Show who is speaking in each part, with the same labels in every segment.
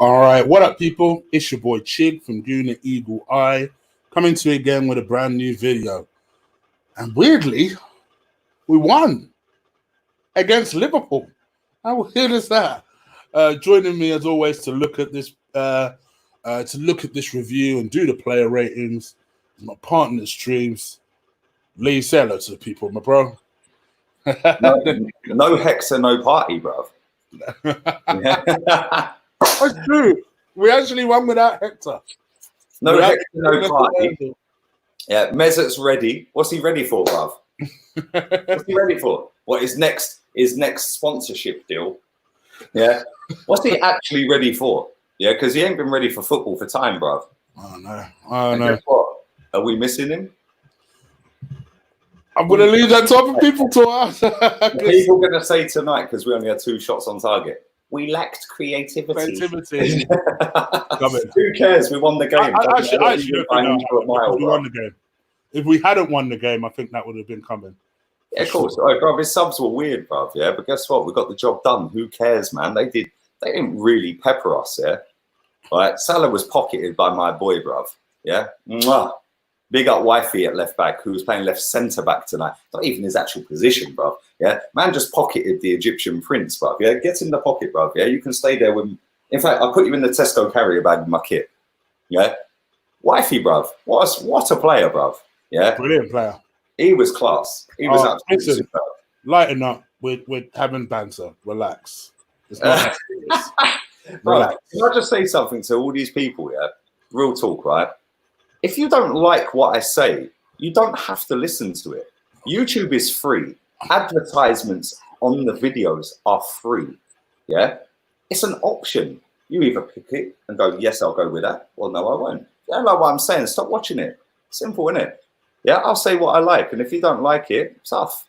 Speaker 1: All right, what up, people? It's your boy Chig from Gooner Eagle Eye, coming to you again with a brand new video. And weirdly, we won against Liverpool. How weird is that? Joining me as always to look at this, review and do the player ratings. My partner streams. Lee, say hello to the people, my bro.
Speaker 2: No hexa, no party, bro.
Speaker 1: That's true. We actually won without Hector.
Speaker 2: No hexa, no party. Yeah, Mesut's ready. What's he ready for, bruv? What's he ready for? What his next sponsorship deal? Yeah. What's he actually ready for? Yeah, because he ain't been ready for football for time, bruv.
Speaker 1: Oh no.
Speaker 2: Guess what? Are we missing him?
Speaker 1: I'm gonna leave that type of people to us.
Speaker 2: People are gonna say tonight, because we only had 2 shots on target, we lacked creativity. Who cares? We won the game.
Speaker 1: We won the game. If we hadn't won the game, I think that would have been coming.
Speaker 2: Yeah, of course. All right, bruv, his subs were weird, bruv. Yeah, but guess what? We got the job done. Who cares, man? They didn't really pepper us. Yeah. All right. Salah was pocketed by my boy, bruv. Yeah. Mwah. Big up wifey at left back, who was playing left centre back tonight. Not even his actual position, bruv. Yeah, man just pocketed the Egyptian prince, bruv. Yeah, get in the pocket, bruv. Yeah, you can stay there with. In fact, I'll put you in the Tesco carrier bag with my kit. Yeah, wifey, bruv. What a player, bruv. Yeah,
Speaker 1: brilliant player.
Speaker 2: He was class. He was absolutely superb.
Speaker 1: Lighten up. We're having banter. Relax. It's not
Speaker 2: Relax. Can I just say something to all these people? Yeah, real talk, right? If you don't like what I say, you don't have to listen to it. YouTube is free. Advertisements on the videos are free. Yeah? It's an option. You either pick it and go, yes, I'll go with that. Or no, I won't. You don't like what I'm saying. Stop watching it. Simple, isn't it? Yeah, I'll say what I like. And if you don't like it, tough.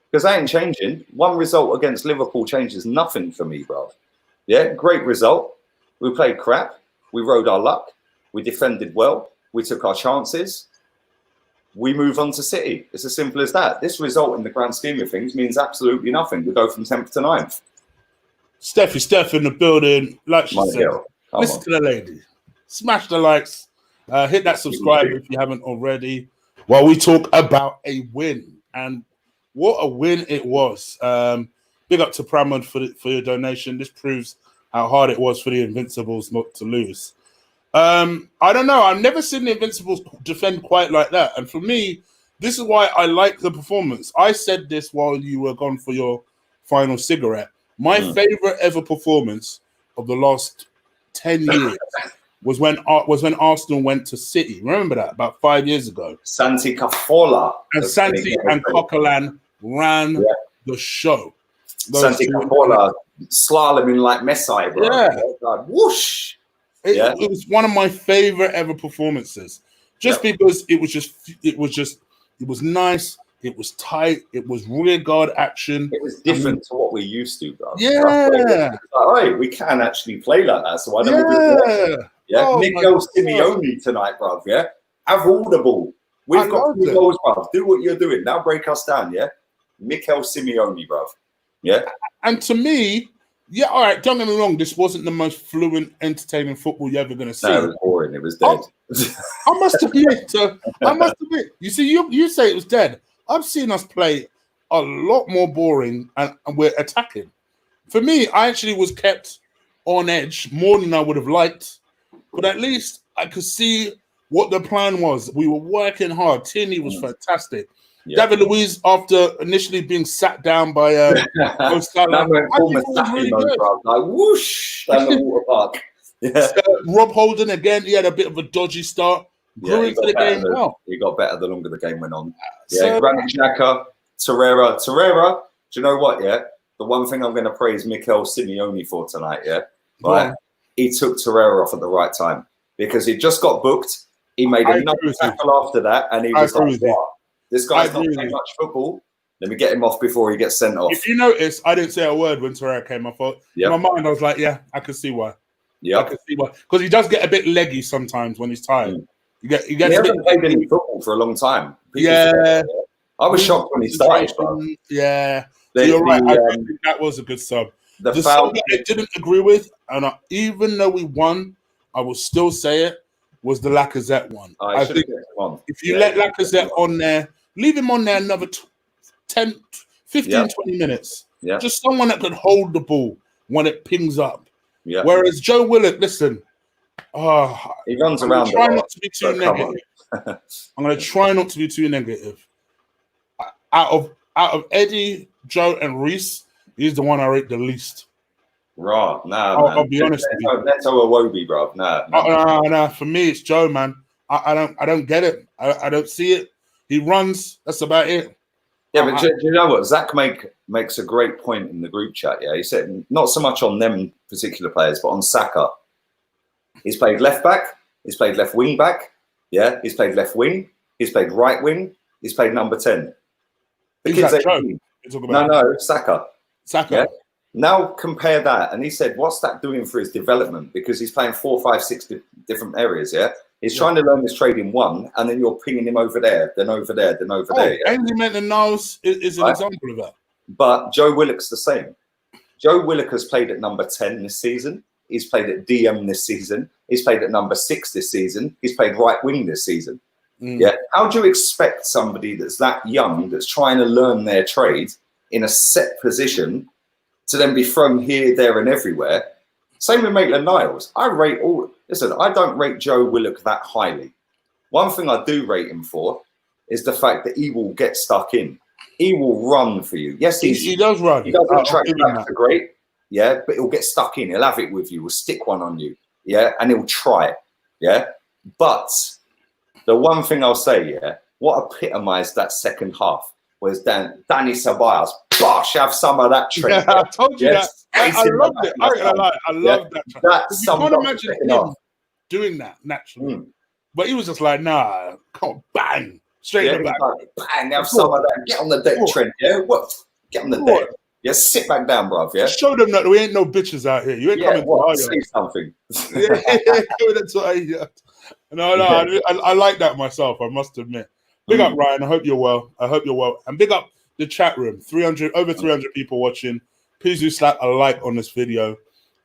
Speaker 2: Because I ain't changing. One result against Liverpool changes nothing for me, bro. Yeah, great result. We played crap. We rode our luck. We defended well. We took our chances. We move on to City. It's as simple as that. This result in the grand scheme of things means absolutely nothing. We go from 10th to 9th.
Speaker 1: Steph in the building. Like she said, listen to the lady. Smash the likes. Hit that subscribe if you haven't already. While we talk about a win. And what a win it was. Big up to Pramod for your donation. This proves how hard it was for the Invincibles not to lose. I don't know. I've never seen the Invincibles defend quite like that. And for me, this is why I like the performance. I said this while you were gone for your final cigarette. My favorite ever performance of the last 10 years was when Arsenal went to City. Remember that? About 5 years ago.
Speaker 2: Santi Cazorla.
Speaker 1: And Santi and Coquelin ran the show.
Speaker 2: Santi Cazorla slaloming like Messi, bro.
Speaker 1: Yeah.
Speaker 2: God, whoosh.
Speaker 1: It was one of my favorite ever performances, just because it was nice, it was tight, it was rear guard action.
Speaker 2: It was different to what we used to, bro.
Speaker 1: Yeah,
Speaker 2: like, we can actually play like that. So why don't we do that? Yeah, oh, Mikel Simeone tonight, bro. Yeah, have all the ball. We've got 2 goals, bro. Do what you're doing now. Break us down, yeah. Mikel Simeone, bro. Yeah,
Speaker 1: and to me. Yeah, all right, don't get me wrong. This wasn't the most fluent, entertaining football you're ever going to see.
Speaker 2: No, it was boring. It was dead.
Speaker 1: I must admit. You see, you say it was dead. I've seen us play a lot more boring and we're attacking. For me, I actually was kept on edge more than I would have liked. But at least I could see what the plan was. We were working hard. Tierney was fantastic. Yeah. David Luiz, after initially being sat down by Salah,
Speaker 2: really like whoosh down the water park. Yeah.
Speaker 1: Rob Holding again, he had a bit of a dodgy start. Grew into the game well.
Speaker 2: He got better the longer the game went on. Yeah, Granit Xhaka, Torreira. Do you know what? Yeah, the one thing I'm going to praise Mikel Simeone for tonight. Yeah, right. He took Torreira off at the right time because he just got booked. He made another tackle after that, and he was like, "What? This guy's not playing much football. Let me get him off before he gets sent off."
Speaker 1: If you notice, I didn't say a word when Torreira came. I thought in my mind, I was like, "Yeah, I can see why."
Speaker 2: Yeah,
Speaker 1: I can see why, because he does get a bit leggy sometimes when he's tired.
Speaker 2: He hasn't played any football for a long time. I was shocked when he started. Bro.
Speaker 1: Yeah, so you're right. I think that was a good sub.
Speaker 2: The
Speaker 1: song that I didn't agree with, and even though we won, I will still say it, was the Lacazette one. I think if you let Lacazette on there, leave him on there another 10, 15, 20 minutes.
Speaker 2: Yeah.
Speaker 1: Just someone that could hold the ball when it pings up.
Speaker 2: Yeah.
Speaker 1: Whereas Joe Willock, listen,
Speaker 2: he runs around.
Speaker 1: Try not to be too negative. I'm going to try not to be too negative. Out of Eddie, Joe, and Reese, he's the one I rate the least.
Speaker 2: Right,
Speaker 1: I'll be honest with you.
Speaker 2: That's a Iwobi, bro.
Speaker 1: Nah. For me, it's Joe, man. I don't get it. I don't see it. He runs. That's about it.
Speaker 2: Yeah, but do you know what? Zach makes a great point in the group chat. Yeah, he said not so much on them particular players, but on Saka. He's played left back. He's played left wing back. Yeah, he's played left wing. He's played right wing. He's played number 10. No, Saka.
Speaker 1: Yeah?
Speaker 2: Now compare that, and he said, "What's that doing for his development?" Because he's playing 4, 5, 6 different areas. Yeah, he's trying to learn this trade in one, and then you're pinging him over there, then over there, then over there. Yeah?
Speaker 1: Ainsley Maitland-Niles is an example of that.
Speaker 2: But Joe Willock's the same. Joe Willock has played at number 10 this season. He's played at DM this season. He's played at number 6 this season. He's played right wing this season. Yeah. How do you expect somebody that's that young, that's trying to learn their trade in a set position, to then be thrown here, there, and everywhere? Same with Maitland-Niles. I don't rate Joe Willock that highly. One thing I do rate him for is the fact that he will get stuck in. He will run for you. Yes,
Speaker 1: he does run.
Speaker 2: He doesn't track back for great. Yeah, but he'll get stuck in. He'll have it with you. He'll stick one on you. Yeah, and he'll try. Yeah, but the one thing I'll say, what epitomised that second half was Danny Ceballos. Bosh, have some of that trade.
Speaker 1: Yeah, I told you that. I loved it. I loved that.
Speaker 2: That's
Speaker 1: you can't imagine him doing that naturally. But he was just like, nah, come on, bang, straight in the back.
Speaker 2: Bang, have some of that. Get on the deck, Trent. Yeah, what? Get on the deck. Yeah, sit back down, bruv. Yeah,
Speaker 1: show them that we ain't no bitches out here. You ain't coming to
Speaker 2: say something.
Speaker 1: That's what I like that myself. I must admit. Big up, Ryan. I hope you're well. And big up the chat room. Over 300 people watching. Please do slap a like on this video.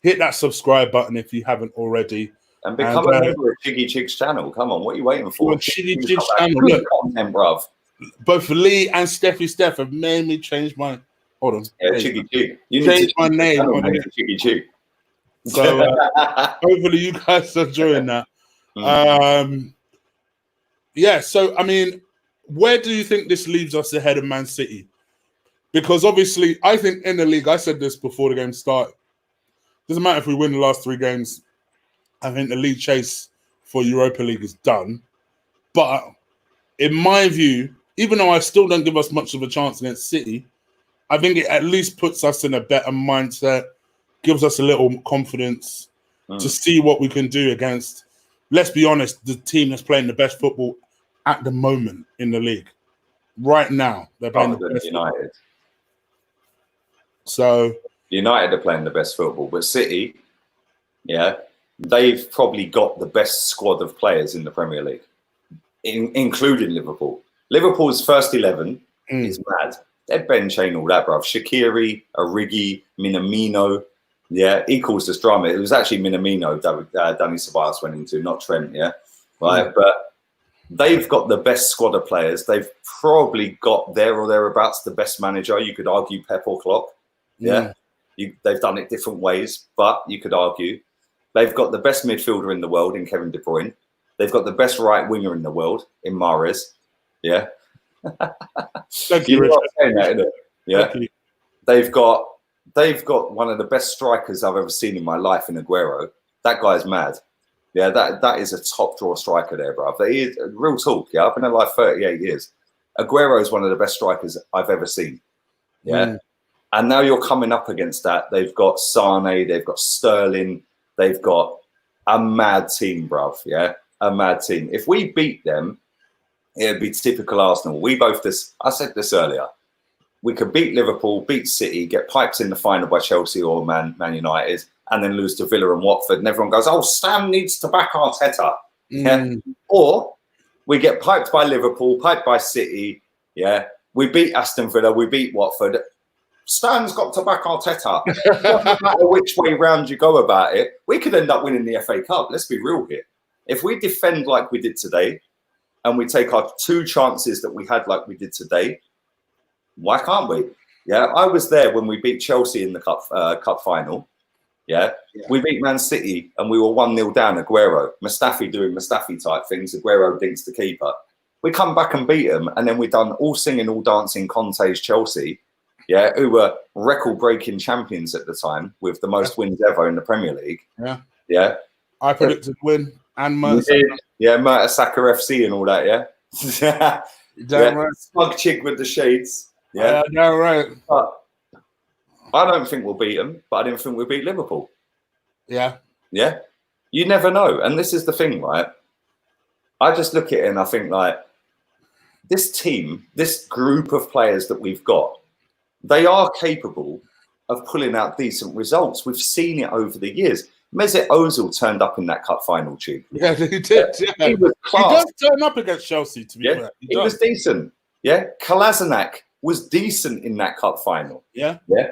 Speaker 1: Hit that subscribe button if you haven't already.
Speaker 2: And become a member of Chiggy Chig's channel. Come on, what are you waiting for?
Speaker 1: Chiggy Chig's channel. Look,
Speaker 2: content, bruv.
Speaker 1: Both Lee and Steph have made me change my. Hold on.
Speaker 2: Yeah, Chiggy Chig.
Speaker 1: You change my name on
Speaker 2: Chiggy Chig.
Speaker 1: So hopefully you guys are enjoying that. Yeah. So I mean, where do you think this leaves us ahead of Man City? Because obviously, I think in the league, I said this before the game started. Doesn't matter if we win the last 3 games. I think the league chase for Europa League is done. But in my view, even though I still don't give us much of a chance against City, I think it at least puts us in a better mindset, gives us a little confidence to see what we can do against, let's be honest, the team that's playing the best football at the moment in the league. Right now, they're playing the best
Speaker 2: United.
Speaker 1: Football. So
Speaker 2: United are playing the best football, but City, they've probably got the best squad of players in the Premier League, including Liverpool. Liverpool's first 11 is mad. Their bench ain't all that, bruv. Shaqiri, Origi, Minamino. Yeah, equals this drama. It was actually Minamino Danny Ceballos went into, not Trent, right? But they've got the best squad of players. They've probably got there or thereabouts the best manager. You could argue Pep or Klopp. They've done it different ways, but you could argue. They've got the best midfielder in the world in Kevin De Bruyne. They've got the best right winger in the world in Mahrez. Yeah.
Speaker 1: Thank you, Richard.
Speaker 2: Yeah. They've got one of the best strikers I've ever seen in my life in Aguero. That guy's mad. Yeah, that is a top draw striker there, bro. He is real talk. Yeah, I've been alive 38 years. Aguero is one of the best strikers I've ever seen. Yeah. And now you're coming up against that. They've got Sane, they've got Sterling, they've got a mad team, bruv. Yeah, a mad team. If we beat them, it'd be typical Arsenal. I said this earlier. We could beat Liverpool, beat City, get piped in the final by Chelsea or Man United, and then lose to Villa and Watford. And everyone goes, oh, Sam needs to back Arteta. Yeah. Or we get piped by Liverpool, piped by City. Yeah. We beat Aston Villa, we beat Watford. Stan's got to back Arteta. No matter which way round you go about it, we could end up winning the FA Cup. Let's be real here. If we defend like we did today, and we take our 2 chances that we had like we did today, why can't we? Yeah, I was there when we beat Chelsea in the cup final. Yeah, we beat Man City and we were 1-0 down. Aguero, Mustafi doing Mustafi type things. Aguero dinks the keeper. We come back and beat them, and then we done all singing, all dancing Conte's Chelsea. Yeah, who were record-breaking champions at the time with the most wins ever in the Premier League.
Speaker 1: Yeah,
Speaker 2: yeah.
Speaker 1: I predicted win and Mertesacker.
Speaker 2: Yeah, Mertesacker FC and all that. Yeah,
Speaker 1: right.
Speaker 2: Smug Chig with the shades. Yeah,
Speaker 1: right.
Speaker 2: But I don't think we'll beat them, but I didn't think we'll beat Liverpool.
Speaker 1: Yeah.
Speaker 2: Yeah. You never know. And this is the thing, right? I just look at it and I think, like, this team, this group of players that we've got, they are capable of pulling out decent results. We've seen it over the years. Mesut Ozil turned up in that cup final, Chief.
Speaker 1: Yeah, he did. Yeah.
Speaker 2: He was class.
Speaker 1: He does turn up against Chelsea, to be fair.
Speaker 2: He was decent. Yeah. Kolasinac was decent in that cup final.
Speaker 1: Yeah.
Speaker 2: Yeah.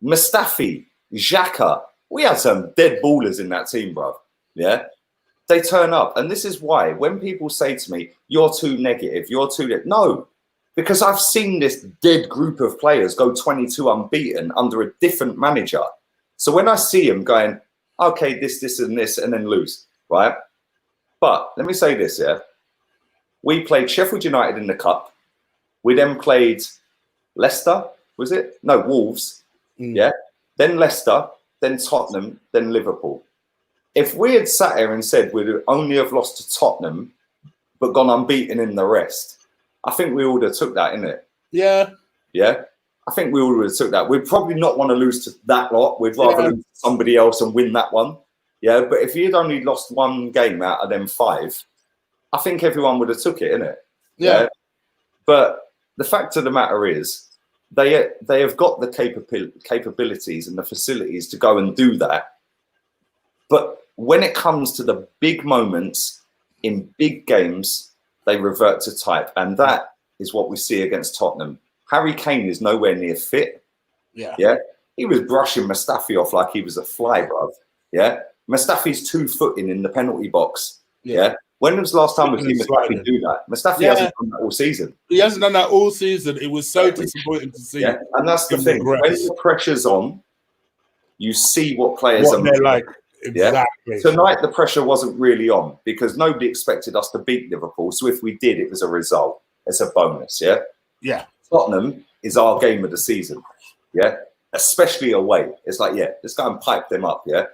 Speaker 2: Mustafi, Xhaka, we had some dead ballers in that team, bro. Yeah. They turn up. And this is why when people say to me, you're too negative, no, because I've seen this dead group of players go 22 unbeaten under a different manager. So when I see them going, okay, this and this, and then lose, right? But let me say this, yeah. We played Sheffield United in the cup. We then played Leicester, was it? No, Wolves. Yeah. Then Leicester, then Tottenham, then Liverpool. If we had sat here and said we'd only have lost to Tottenham, but gone unbeaten in the rest, I think we would have took that, innit?
Speaker 1: Yeah.
Speaker 2: Yeah. I think we would have took that. We'd probably not want to lose to that lot. We'd rather lose to somebody else and win that one. Yeah. But if you'd only lost 1 game out of them 5, I think everyone would have took it, innit?
Speaker 1: Yeah.
Speaker 2: But the fact of the matter is, they have got the capabilities and the facilities to go and do that. But when it comes to the big moments in big games, they revert to type. And that is what we see against Tottenham. Harry Kane is nowhere near fit.
Speaker 1: Yeah.
Speaker 2: Yeah. He was brushing Mustafi off like he was a fly, bruv. Yeah. Mustafi's 2-footing in the penalty box. Yeah. When was the last time we've seen Mustafi do that? Mustafi hasn't done that all season.
Speaker 1: He hasn't done that all season. It was so disappointing to see.
Speaker 2: Yeah, and that's the thing. When the pressure's on, you see what players are
Speaker 1: like. Exactly.
Speaker 2: Yeah? Tonight, the pressure wasn't really on because nobody expected us to beat Liverpool. So if we did, it was a result. It's a bonus, yeah?
Speaker 1: Yeah.
Speaker 2: Tottenham is our game of the season, yeah? Especially away. It's like, yeah, let's go and pipe them up, yeah?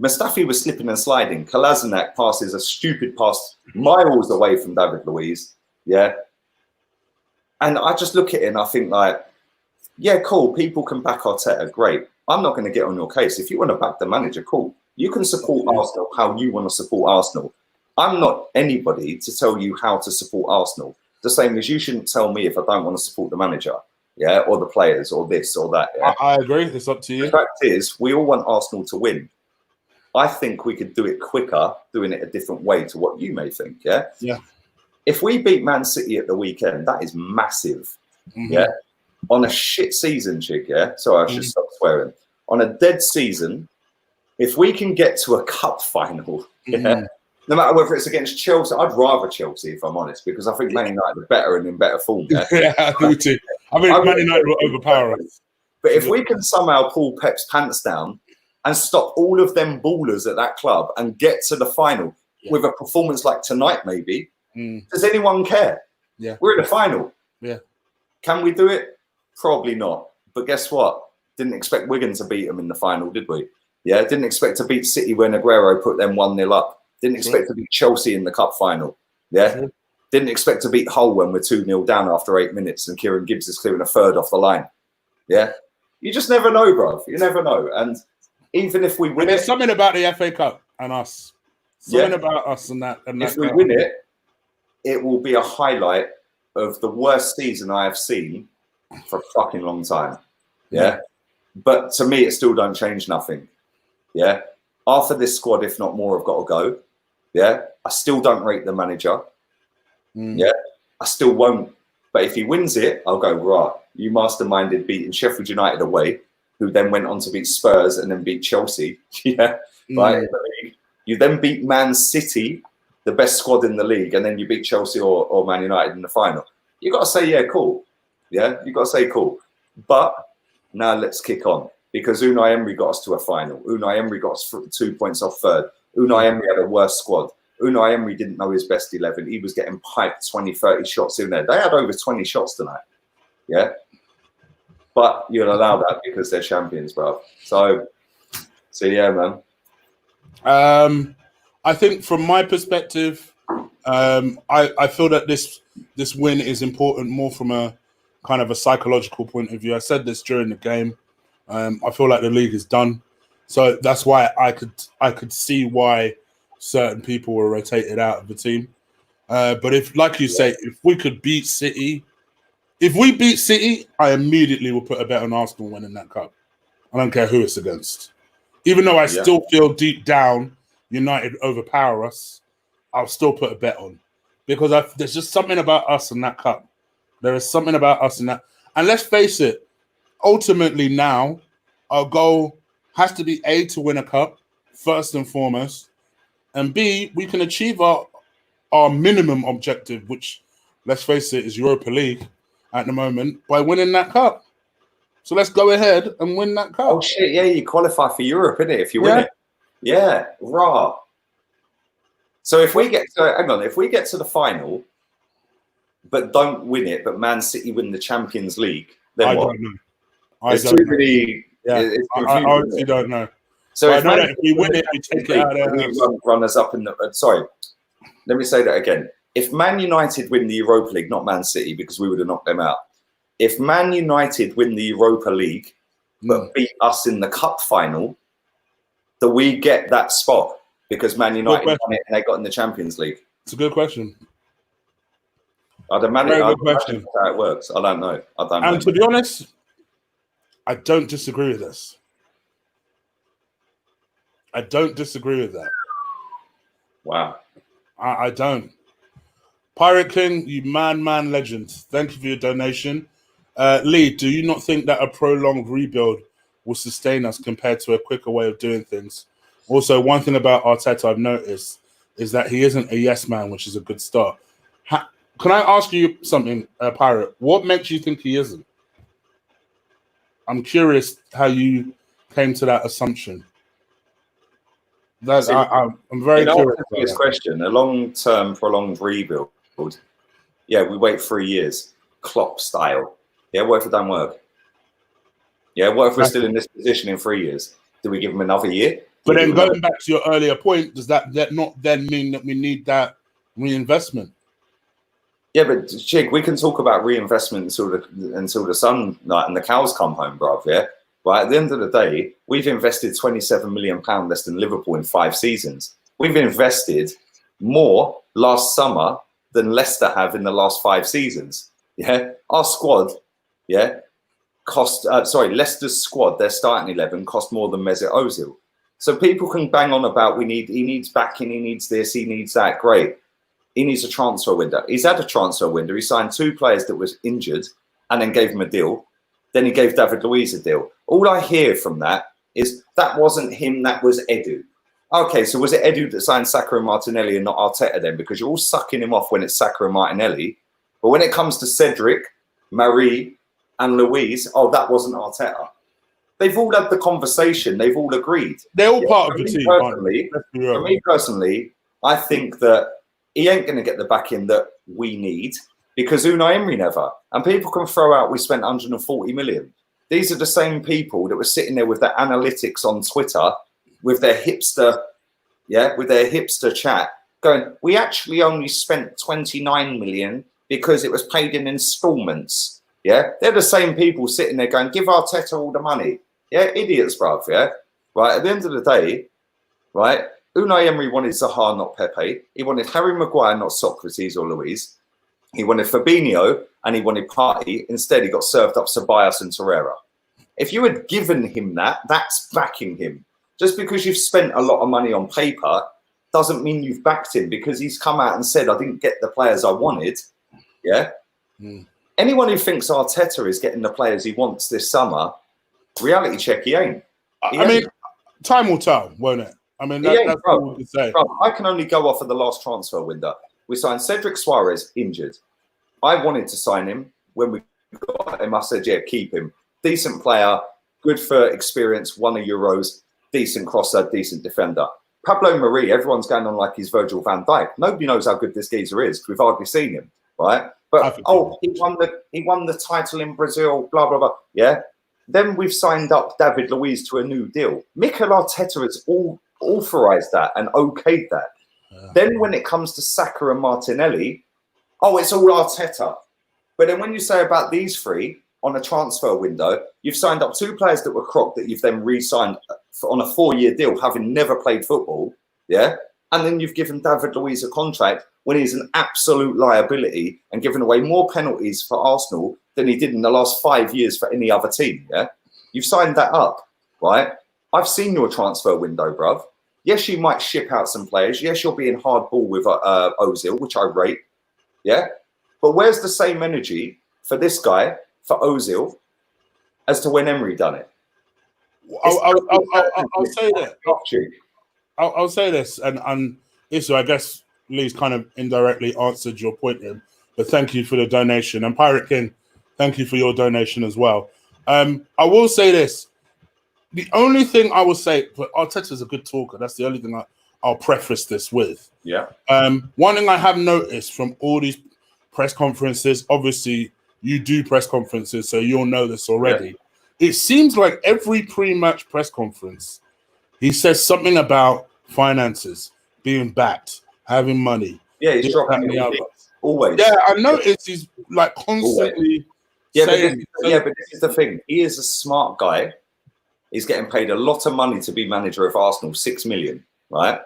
Speaker 2: Mustafi was slipping and sliding. Kolasinac passes a stupid pass miles away from David Luiz. Yeah. And I just look at it and I think, like, yeah, cool. People can back Arteta. Great. I'm not going to get on your case. If you want to back the manager, cool. You can support Arsenal how you want to support Arsenal. I'm not anybody to tell you how to support Arsenal. The same as you shouldn't tell me if I don't want to support the manager. Yeah. Or the players or this or that. Yeah?
Speaker 1: I agree. It's up to you.
Speaker 2: The fact is, we all want Arsenal to win. I think we could do it quicker, doing it a different way to what you may think, yeah?
Speaker 1: Yeah.
Speaker 2: If we beat Man City at the weekend, that is massive, yeah? On a shit season, Chig, yeah? Sorry, I should stop swearing. On a dead season, if we can get to a cup final, yeah, no matter whether it's against Chelsea, I'd rather Chelsea, if I'm honest, because I think Man United are better and in better form, yeah?
Speaker 1: Yeah, I do too. I mean, Man United will overpower us.
Speaker 2: But if we can somehow pull Pep's pants down and stop all of them ballers at that club and get to the final with a performance like tonight, maybe. Does anyone care?
Speaker 1: Yeah.
Speaker 2: We're in the final.
Speaker 1: Yeah.
Speaker 2: Can we do it? Probably not. But guess what? Didn't expect Wigan to beat them in the final, did we? Yeah. Didn't expect to beat City when Aguero put them 1-0 up. Didn't expect to beat Chelsea in the cup final. Yeah. Didn't expect to beat Hull when we're 2-0 down after 8 minutes and Kieran Gibbs is clearing a third off the line. Yeah. You just never know, bruv. You never know. And even if we win
Speaker 1: there's something about the FA Cup and us. Something about us and that. And
Speaker 2: if we win it, it will be a highlight of the worst season I have seen for a fucking long time. Yeah. But to me, it still don't change nothing. Yeah. After this squad, if not more, have got to go. Yeah. I still don't rate the manager. Yeah. I still won't. But if he wins it, I'll go, right, you masterminded beating Sheffield United away, who then went on to beat Spurs and then beat Chelsea. Yeah, right. You then beat Man City, the best squad in the league, and then you beat Chelsea or Man United in the final. You got to say, yeah, cool. Yeah, you got to say cool. But now let's kick on, because Unai Emery got us to a final. Unai Emery got us 2 points off third. Unai Emery had a worse squad. Unai Emery didn't know his best 11. He was getting piped 20, 30 shots in there. They had over 20 shots tonight. Yeah. But you'll allow that because they're champions, bro. So yeah, man.
Speaker 1: I think from my perspective, I feel that this win is important more from a kind of a psychological point of view. I said this during the game. I feel like the league is done. So that's why I could see why certain people were rotated out of the team. But if, like you say, if we could beat City, I immediately will put a bet on Arsenal winning that cup. I don't care who it's against. Even though I still feel deep down United overpower us, I'll still put a bet on. Because there's just something about us in that cup. There is something about us in that. And let's face it, ultimately now, our goal has to be A, to win a cup, first and foremost, and B, we can achieve our minimum objective, which, let's face it, is Europa League at the moment, by winning that cup. So let's go ahead and win that cup.
Speaker 2: Oh, shit, yeah, you qualify for Europe, innit, if you win it. Yeah, raw. So if we get to the final, but don't win it, but Man City win the Champions League, then what?
Speaker 1: Don't know.
Speaker 2: I
Speaker 1: honestly don't know.
Speaker 2: So if
Speaker 1: we win it, we take it out of there.
Speaker 2: Runners up in the. Sorry, let me say that again. If Man United win the Europa League, not Man City, because we would have knocked them out. If Man United win the Europa League, but beat us in the cup final, do we get that spot? Because Man United won it and they got in the Champions League.
Speaker 1: It's a good question.
Speaker 2: I'd imagine how it works. I don't know.
Speaker 1: And to be honest, I don't disagree with this. I don't disagree with that.
Speaker 2: Wow.
Speaker 1: I don't. Pirate King, you man legend. Thank you for your donation. Lee, do you not think that a prolonged rebuild will sustain us compared to a quicker way of doing things? Also, one thing about Arteta I've noticed is that he isn't a yes man, which is a good start. Can I ask you something, Pirate? What makes you think he isn't? I'm curious how you came to that assumption. I'm very curious.
Speaker 2: This question: a long-term, prolonged rebuild. Yeah, we wait 3 years, Klopp style. Yeah, what if it don't work? Yeah, what if we're still in this position in 3 years? Do we give him another year?
Speaker 1: But then going back to your earlier point, does that not then mean that we need that reinvestment?
Speaker 2: Yeah, but Chig, we can talk about reinvestment until the sun and the cows come home, bruv. Yeah, right. At the end of the day, we've invested £27 million less than Liverpool in 5 seasons. We've invested more last summer than Leicester have in the last 5 seasons. Yeah, our squad, Leicester's squad, their starting 11 cost more than Mesut Ozil. So people can bang on about he needs backing, he needs this, he needs that. Great. He needs a transfer window. He's had a transfer window. He signed 2 players that was injured and then gave him a deal. Then he gave David Luiz a deal. All I hear from that is that wasn't him, that was Edu. Okay, so was it Edu that signed Saka and Martinelli and not Arteta then? Because you're all sucking him off when it's Saka and Martinelli. But when it comes to Cedric, Marie and Luiz, that wasn't Arteta. They've all had the conversation. They've all agreed.
Speaker 1: They're all part of the team.
Speaker 2: For me personally, I think that he ain't going to get the backing that we need because Unai Emery never. And people can throw out we spent 140 million. These are the same people that were sitting there with their analytics on Twitter, with their hipster chat, going, we actually only spent 29 million because it was paid in installments. Yeah, they're the same people sitting there going, give Arteta all the money. Yeah, idiots, bruv. Yeah, right. At the end of the day, right, Unai Emery wanted Zaha, not Pepe. He wanted Harry Maguire, not Socrates or Luiz. He wanted Fabinho and he wanted Partey. Instead, he got served up Ceballos and Torreira. If you had given him that, that's backing him. Just because you've spent a lot of money on paper doesn't mean you've backed him because he's come out and said, I didn't get the players I wanted. Yeah. anyone who thinks Arteta is getting the players he wants this summer, reality check, he ain't.
Speaker 1: I mean, time will tell, won't it? I mean, that's what we can say.
Speaker 2: Bro, I can only go off of the last transfer window. We signed Cedric Suarez, injured. I wanted to sign him when we got him. I said, yeah, keep him. Decent player, good for experience, won a Euros, decent crosser, decent defender. Pablo Mari, everyone's going on like he's Virgil van Dijk. Nobody knows how good this geezer is because we've hardly seen him, right? But, he won the title in Brazil, blah, blah, blah. Yeah. Then we've signed up David Luiz to a new deal. Mikel Arteta has all authorised that and okayed that. Yeah. Then when it comes to Saka and Martinelli, it's all Arteta. But then when you say about these three on a transfer window, you've signed up 2 players that were crocked that you've then re-signed on a 4-year deal, having never played football. Yeah. And then you've given David Luiz a contract when he's an absolute liability and given away more penalties for Arsenal than he did in the last 5 years for any other team. Yeah. You've signed that up, right? I've seen your transfer window, bruv. Yes, you might ship out some players. Yes, you're being hardball with Ozil, which I rate. Yeah. But where's the same energy for this guy, for Ozil, as to when Emery done it?
Speaker 1: I'll say that. I'll say this, and so I guess Lee's kind of indirectly answered your point here, but thank you for the donation. And Pirate King, thank you for your donation as well. I will say this. The only thing I will say, but Arteta's a good talker. That's the only thing I'll preface this with.
Speaker 2: Yeah.
Speaker 1: One thing I have noticed from all these press conferences, obviously you do press conferences, so you'll know this already. Yeah. It seems like every pre-match press conference, he says something about finances, being backed, having money.
Speaker 2: Yeah, he's dropping the always.
Speaker 1: Yeah, I noticed he's like constantly saying.
Speaker 2: But this is the thing. He is a smart guy. He's getting paid a lot of money to be manager of Arsenal, 6 million, right?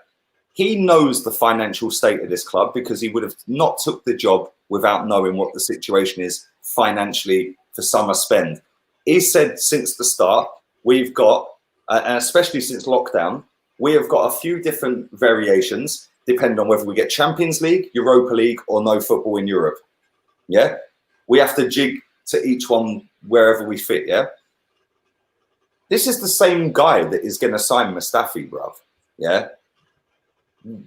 Speaker 2: He knows the financial state of this club because he would have not took the job without knowing what the situation is financially for summer spend. He said since the start, we've got, and especially since lockdown, we have got a few different variations depending on whether we get Champions League, Europa League, or no football in Europe. Yeah? We have to jig to each one wherever we fit, yeah? This is the same guy that is going to sign Mustafi, bruv. Yeah?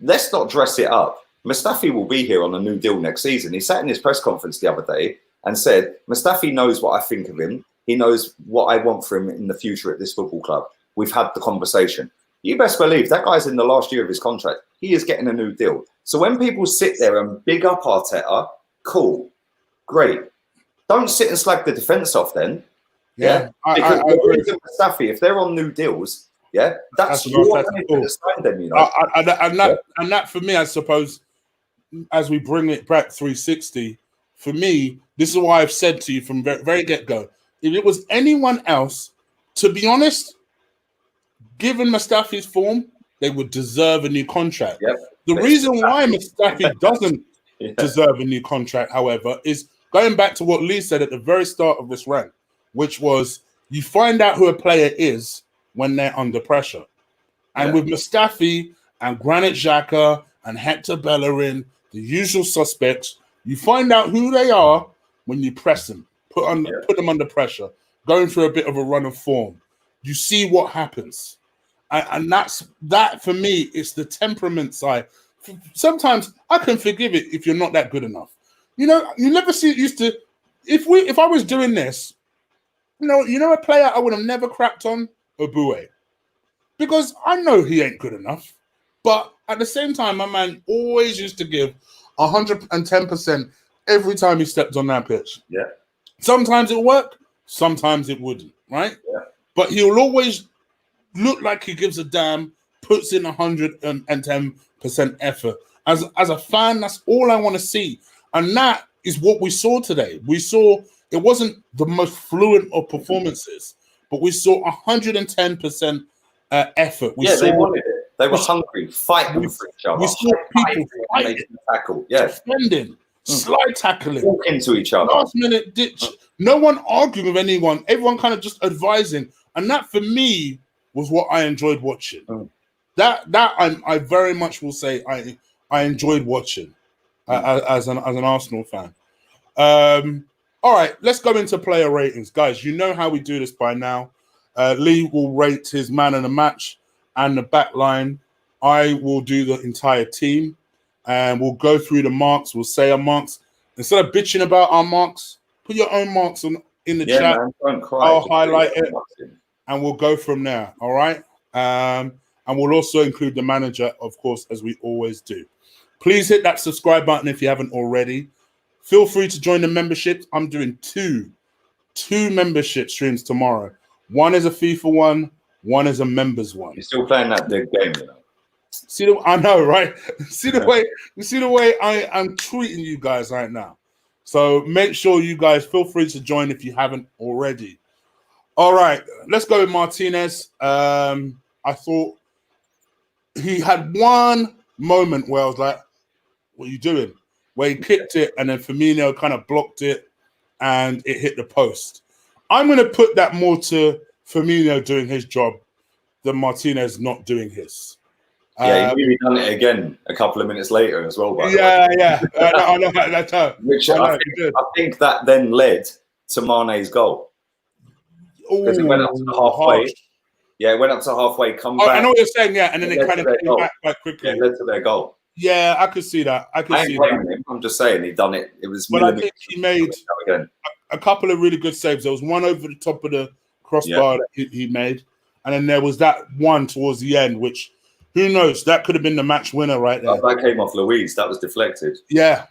Speaker 2: Let's not dress it up. Mustafi will be here on a new deal next season. He sat in his press conference the other day and said, Mustafi knows what I think of him. He knows what I want for him in the future at this football club. We've had the conversation. You best believe that guy's in the last year of his contract. He is getting a new deal. So when people sit there and big up Arteta, cool, great. Don't sit and slag the defence off then. Yeah, because Mustafi, if they're on new deals, yeah, that's your cool. To sign them, you know.
Speaker 1: And that for me, I suppose, as we bring it back 360, for me, this is why I've said to you from very get-go, if it was anyone else, to be honest, given Mustafi's form, they would deserve a new contract.
Speaker 2: Yep.
Speaker 1: The reason why Mustafi doesn't deserve a new contract, however, is going back to what Lee said at the very start of this rant, which was you find out who a player is when they're under pressure. And with Mustafi and Granit Xhaka and Hector Bellerin, the usual suspects, you find out who they are when you press them, put them under pressure, going through a bit of a run of form. You see what happens. And that for me, it's the temperament side. Sometimes I can forgive it if you're not that good enough. You know, you never see it used to. If I was doing this, you know, a player I would have never crapped on, Obue, because I know he ain't good enough. But at the same time, my man always used to give 110% every time he stepped on that pitch.
Speaker 2: Yeah.
Speaker 1: Sometimes it'll work, sometimes it wouldn't. Right.
Speaker 2: Yeah.
Speaker 1: But he'll always look like he gives a damn, puts in 110% effort. As a fan, that's all I want to see. And that is what we saw today. We saw it wasn't the most fluent of performances, but we saw 110% effort.
Speaker 2: They wanted it. They were hungry, fighting for each other.
Speaker 1: We saw people fighting,
Speaker 2: tackle,
Speaker 1: defending, slide tackling,
Speaker 2: walk into each other,
Speaker 1: last minute ditch. No one arguing with anyone. Everyone kind of just advising, and that for me was what I enjoyed watching. That I very much will say I enjoyed watching as an Arsenal fan. All right, let's go into player ratings. Guys, you know how we do this by now. Lee will rate his man of the match and the back line. I will do the entire team, and we'll go through the marks. We'll say our marks. Instead of bitching about our marks, put your own marks in the chat.
Speaker 2: Man, don't cry.
Speaker 1: I'll highlight it, and we'll go from there. All right? And we'll also include the manager, of course, as we always do. Please hit that subscribe button if you haven't already. Feel free to join the membership. I'm doing two membership streams tomorrow. One is a FIFA one is a members one.
Speaker 2: You're still playing that big game, you know.
Speaker 1: I know, right? See the way I'm treating you guys right now. So make sure you guys feel free to join if you haven't already. All right, let's go with Martinez. I thought he had one moment where I was like, what are you doing? Where he kicked it and then Firmino kind of blocked it and it hit the post. I'm going to put that more to Firmino doing his job than Martinez not doing his.
Speaker 2: Yeah, he really done it again a couple of minutes later as well.
Speaker 1: Yeah. I know that.
Speaker 2: Which I think that then led to Mane's goal. Because it went up to halfway. Harsh. Yeah, it went up to halfway, come back.
Speaker 1: I know what you're saying, yeah, and then it kind of came back quite quickly.
Speaker 2: Yeah, it led to their goal.
Speaker 1: Yeah, I could see that. I ain't blaming
Speaker 2: him. I'm just saying he done it. It was.
Speaker 1: But I think he made a couple of really good saves. There was one over the top of the crossbar that he made, and then there was that one towards the end, which who knows, that could have been the match winner right there.
Speaker 2: That came off Luiz. That was deflected.
Speaker 1: Yeah,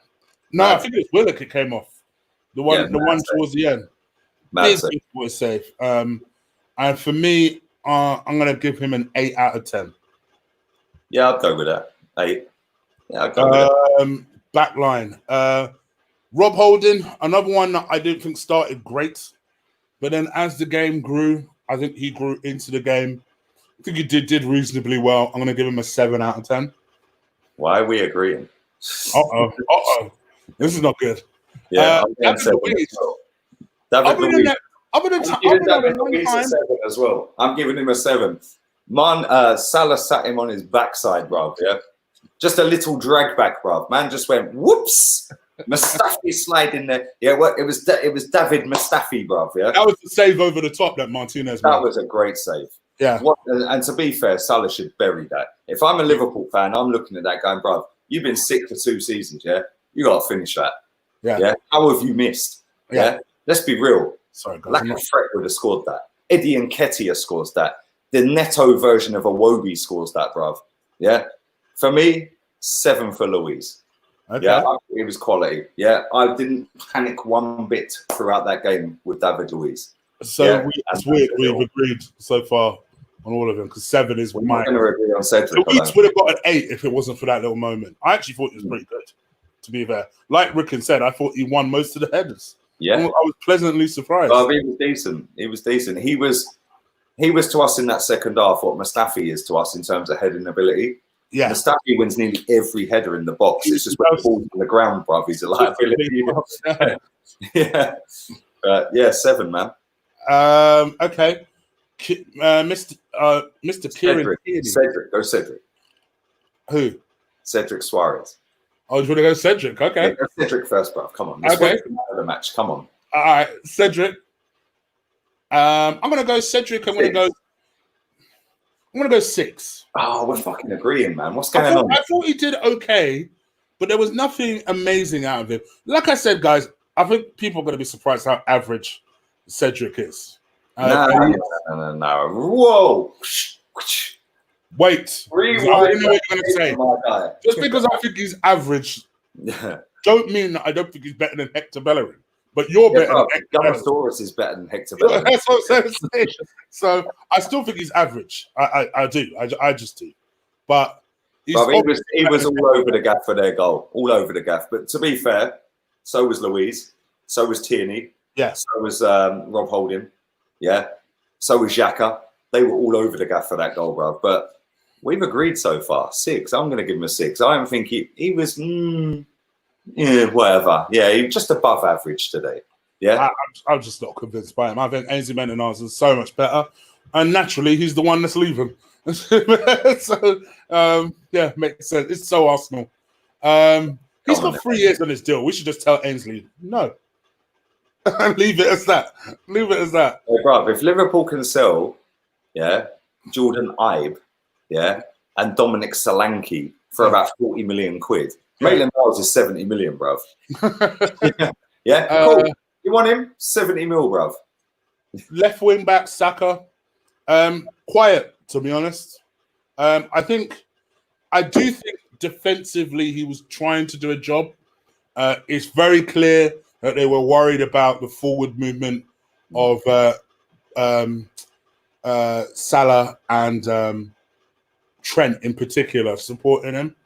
Speaker 1: no, I think it was Willock. It came off the one towards the end. Big save. And for me, I'm gonna give him an 8 out of 10.
Speaker 2: Yeah, I'll go with that. 8. Yeah, I'll go with that.
Speaker 1: Back line. Rob Holding, another one that I didn't think started great, but then as the game grew, I think he grew into the game. I think he did reasonably well. I'm going to give him a 7 out of 10.
Speaker 2: Why are we agreeing?
Speaker 1: Uh-oh. This is not good.
Speaker 2: Yeah, David Luiz. I'm giving David Luiz a 7 as well. I'm giving him a 7. Salah sat him on his backside, bruv. Yeah, just a little drag back, bruv. Man just went whoops. Mustafi slide in there. Yeah, well, it was David Mustafi, bruv. Yeah,
Speaker 1: that was the save over the top that Martinez made.
Speaker 2: That was a great save.
Speaker 1: Yeah,
Speaker 2: and to be fair, Salah should bury that. If I'm a Liverpool fan, I'm looking at that going, bruv, you've been sick for 2 seasons. Yeah, you got to finish that. Yeah, how have you missed? Yeah, let's be real.
Speaker 1: Sorry, guys.
Speaker 2: Lack of threat would have scored that. Eddie Nketiah scores that. The Neto version of Iwobi scores that, bruv. Yeah, for me, 7 for Luiz. Okay. Yeah, it was quality. Yeah, I didn't panic one bit throughout that game with David Luiz.
Speaker 1: So it's weird. We've agreed so far on all of them because 7 is mine.
Speaker 2: We're going to agree on Cedric.
Speaker 1: Luiz would have got an 8 if it wasn't for that little moment. I actually thought it was pretty good, to be fair. Like Ricken said, I thought he won most of the headers. Yeah, I was pleasantly surprised.
Speaker 2: He was decent. He was decent. He was to us in that second half what Mustafi is to us in terms of heading ability. Yeah, Mustafi wins nearly every header in the box. It's just when the ball's on the ground, bruv. He's a liability. Yeah, 7, man.
Speaker 1: Okay. Mr. Kieran Tierney.
Speaker 2: Cedric. Go Cedric.
Speaker 1: Who?
Speaker 2: Cedric Suarez.
Speaker 1: Oh, you want to go Cedric? Okay.
Speaker 2: Yeah, go Cedric first, bruv. Come on.
Speaker 1: Okay.
Speaker 2: The match. Come on.
Speaker 1: All right, Cedric. I'm going to go Cedric. I'm going to go 6.
Speaker 2: Oh, we're fucking agreeing, man. What's going on?
Speaker 1: I thought he did okay, but there was nothing amazing out of him. Like I said, guys, I think people are going to be surprised how average Cedric is.
Speaker 2: No. Whoa.
Speaker 1: Wait. I didn't know what you're going to say. Just because I think he's average, don't mean that I don't think he's better than Hector Bellerin. But you're better than Hector Bellerin.
Speaker 2: Is better than Hector Bellerin.
Speaker 1: That's what I'm saying. So I still think he's average. I do. I just do. But
Speaker 2: he was all over the gaff for their goal. All over the gaff. But to be fair, so was Luiz. So was Tierney.
Speaker 1: Yeah.
Speaker 2: So was Rob Holding. Yeah. So was Xhaka. They were all over the gaff for that goal, bro. But we've agreed so far. 6. I'm going to give him a 6. I don't think he was... whatever. Yeah, he was just above average today. Yeah,
Speaker 1: I'm just not convinced by him. I think Ainsley Maitland-Niles is so much better, and naturally, he's the one that's leaving. So, yeah, makes sense. It's so Arsenal. He's got 3 years on his deal. We should just tell Ainsley no. Leave it as that. Leave it as that.
Speaker 2: Hey, bruv, if Liverpool can sell, Jordan Ibe, and Dominic Solanke for about 40 million quid, Maitland Niles is 70 million, bruv. Cool. You want him? 70 mil, bruv.
Speaker 1: Left wing back, Saka. Quiet, to be honest. I do think defensively he was trying to do a job. It's very clear that they were worried about the forward movement of Salah and Trent in particular supporting him.